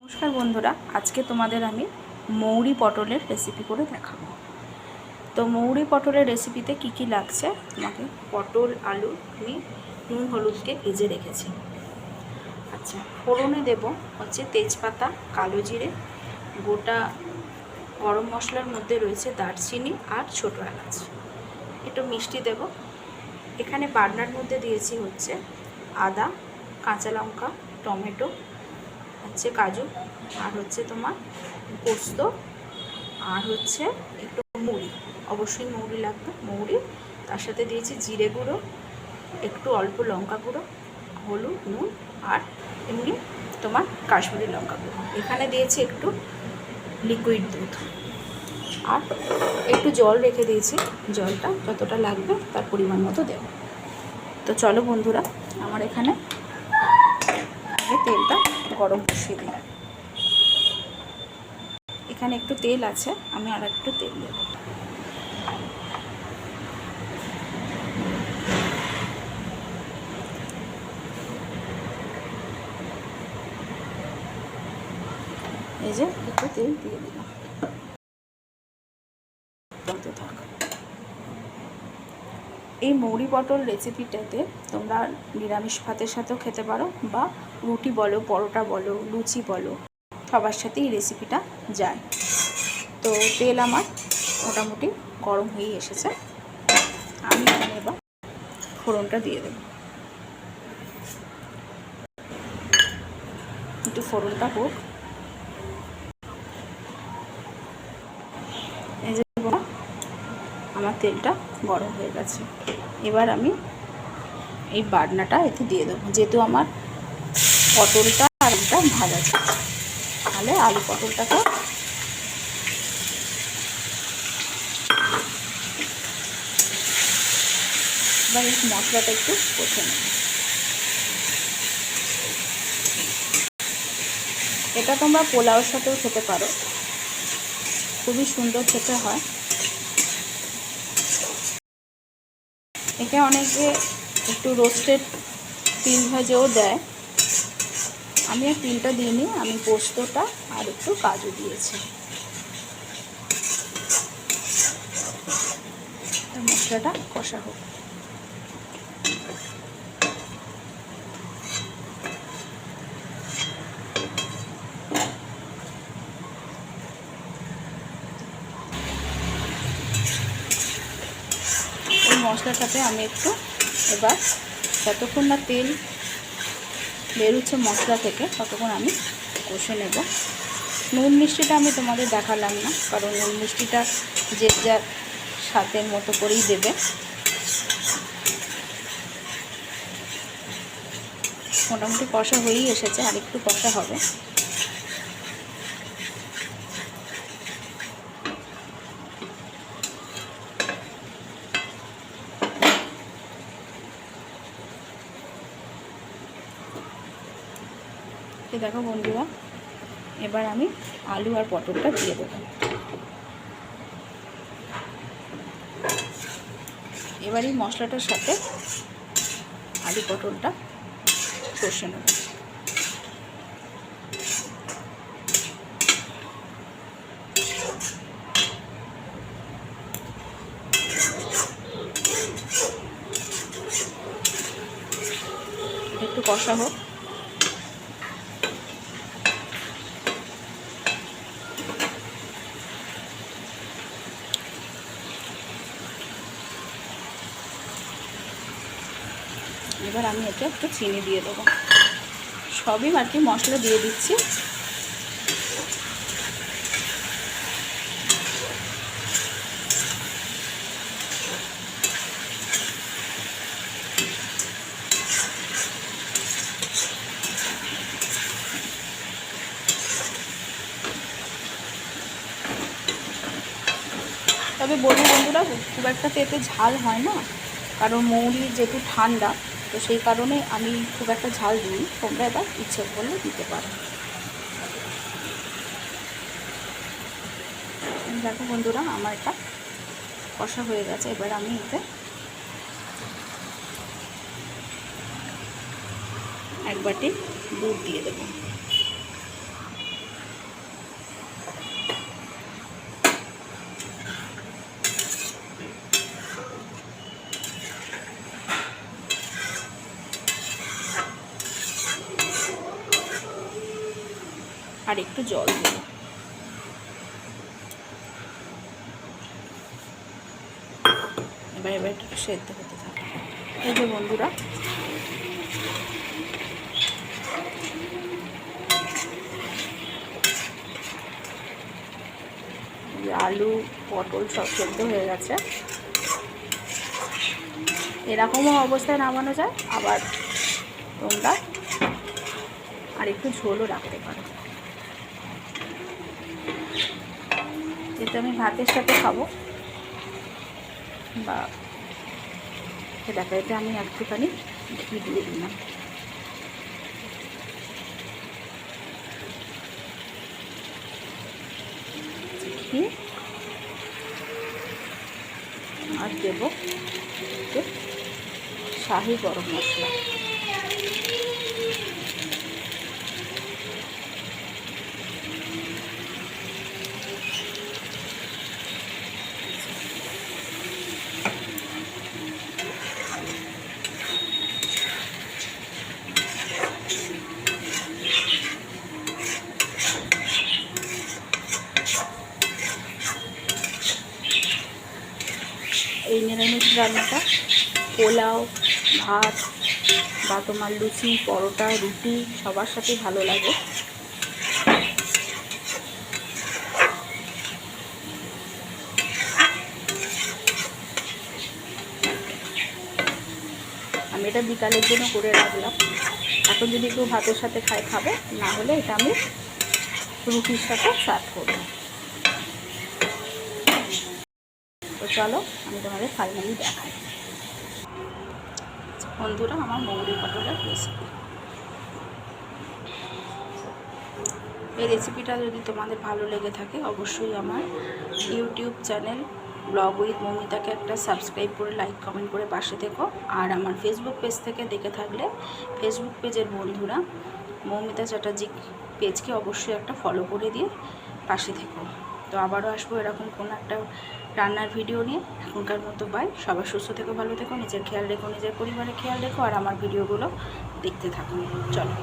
নমস্কার বন্ধুরা, আজকে তোমাদের আমি মৌরি পটলের রেসিপি করে দেখাবো। তো মৌরি পটলের রেসিপিতে কি কি লাগছে, তোমাকে পটল আলু আমি নুন হলুদ দিয়ে ভেজে রেখেছি। আচ্ছা, ফোড়নে দেব হচ্ছে তেজপাতা, কালো জিরে, গোটা গরম মশলার মধ্যে রয়েছে দারচিনি আর ছোটো এলাচ, একটু মিষ্টি দেব। এখানে বাটনার মধ্যে দিয়েছি হচ্ছে আদা, কাঁচা লঙ্কা, টমেটো, হচ্ছে কাজু, আর হচ্ছে তোমার পোস্ত, আর হচ্ছে একটু মৌরি, অবশ্যই মৌরি লাগবে, মৌরি। তার সাথে দিয়েছি জিরে গুঁড়ো, একটু অল্প লঙ্কা গুঁড়ো, হলুদ, নুন, আর এমনি তোমার কাশ্মীরি লঙ্কা গুঁড়ো। এখানে দিয়েছি একটু লিকুইড দুধ, আর একটু জল রেখে দিয়েছি, জলটা যতটা লাগবে তার পরিমাণ মতো দেব। তো চলো বন্ধুরা, আমার এখানে আগে তেলটা গরম বসিয়ে দিই। এখানে একটু তেল আছে, আমি আর একটু তেল দেব। এই যে একটু তেল দিয়ে দিলাম, এই মৌরি পটল রেসিপিটাতে তোমরা নিরামিষ ভাতের সাথেও খেতে পারো, বা রুটি বলো, পরোটা বলো, লুচি বলো, সবার সাথে এই রেসিপিটা যায়। তো তেল আমার মোটামুটি গরম হয়ে এসেছে, আমি এবার ফোড়নটা দিয়ে দেব। একটু ফোড়নটা হোক। এই যে আমার তেলটা গরম হয়ে গেছে, এবার আমি এই বাটনাটা এতে দিয়ে দেবো। যেহেতু আমার পটলটা আর আলুটা ভাজা আছে, তাহলে আলু পটলটাকে এবার এই মশলাটা একটু কষে নেব। এটা তোমরা পোলাওর সাথেও খেতে পারো, খুবই সুন্দর খেতে হয়। একে অনেকে একটু রোস্টেড তিল ভাজেও দেয়, আমি আর তিলটা দিইনি, আমি পোস্তটা আর একটু কাজু দিয়েছি। মশলাটা কষা হোক। এই মশলাটাতে আমি একটু এবার যতক্ষণ না তেল বেরোচ্ছে মশলা থেকে ততক্ষণ আমি কষে নেব। নুন মিষ্টিটা আমি তোমাদের দেখালাম না, কারণ নুন মিষ্টিটা যে যার স্বাদের মতো করেই দেবে। মোটামুটি কষা হয়েই এসেছে, আর একটু কষা হবে। দেখো বন্ধুরা, এবার আমি আলু আর পটলটা দিয়ে দেবো। এবার এই মশলাটার সাথে আলু পটলটা কষে নেব। একটু কষা হোক। এবার আমি এতে একটু চিনি দিয়ে দেবো। সবই আর কি মশলা দিয়ে দিচ্ছি। তবে বলবো বন্ধুরা, খুব একটা তো এতে ঝাল হয় না, কারণ মৌরি যেহেতু ঠান্ডা, তো সেই কারণে আমি খুব একটা ঝাল দিই। তোমরা এবার ইচ্ছে করলে দিতে পারো। দেখো বন্ধুরা, আমার এটা কষা হয়ে গেছে। এবার আমি এতে এক বাটি দুধ দিয়ে দেবো। আর একটু জল দেবো। এবার একটু সেদ্ধ হতে থাকে। এই যে বন্ধুরা, আলু পটল সব সেদ্ধ হয়ে গেছে। এরকমও অবস্থায় নামানো যায়, আবার তোমরা আর একটু ঝোলও রাখতে পারো। যেটা আমি ভাতের সাথে খাবো, বা দেখো এতে আমি একটুখানি ঘি দিয়ে দিলাম। ঘি আর দেবো শাহি গরম মশলা। এই নিরামিষ রান্নাটা পোলাও, ভাত বা তোমার লুচি, পরোটা, রুটি সবার সাথে ভালো লাগে। আমি এটা বিকালের জন্য করে রাখলাম। এখন যদি কেউ ভাতের সাথে খাবে, না হলে এটা আমি রুটির সাথে সার্ভ করবো। তো চলো আমি তোমাদের ফাইনালি দেখাই। বন্ধুরা, আমার মৌরি পটলের রেসিপি। এই রেসিপিটা যদি তোমাদের ভালো লেগে থাকে, অবশ্যই আমার ইউটিউব চ্যানেল ব্লগ উইথ মৌমিতাকে একটা সাবস্ক্রাইব করে লাইক কমেন্ট করে পাশে থেকো। আর আমার ফেসবুক পেজ থেকে দেখে থাকলে ফেসবুক পেজের বন্ধুরা মৌমিতা চ্যাটার্জি পেজকে অবশ্যই একটা ফলো করে দিয়ে পাশে থেকো। তো আবারও আসবো এরকম কোনো একটা রান্নার ভিডিও নিয়ে। এখনকার মতো বাই। সবাই সুস্থ থেকো, ভালো থেকো, নিজের খেয়াল রেখো, নিজের পরিবারের খেয়াল রেখো, আর আমার ভিডিওগুলো দেখতে থাকুন। চলো।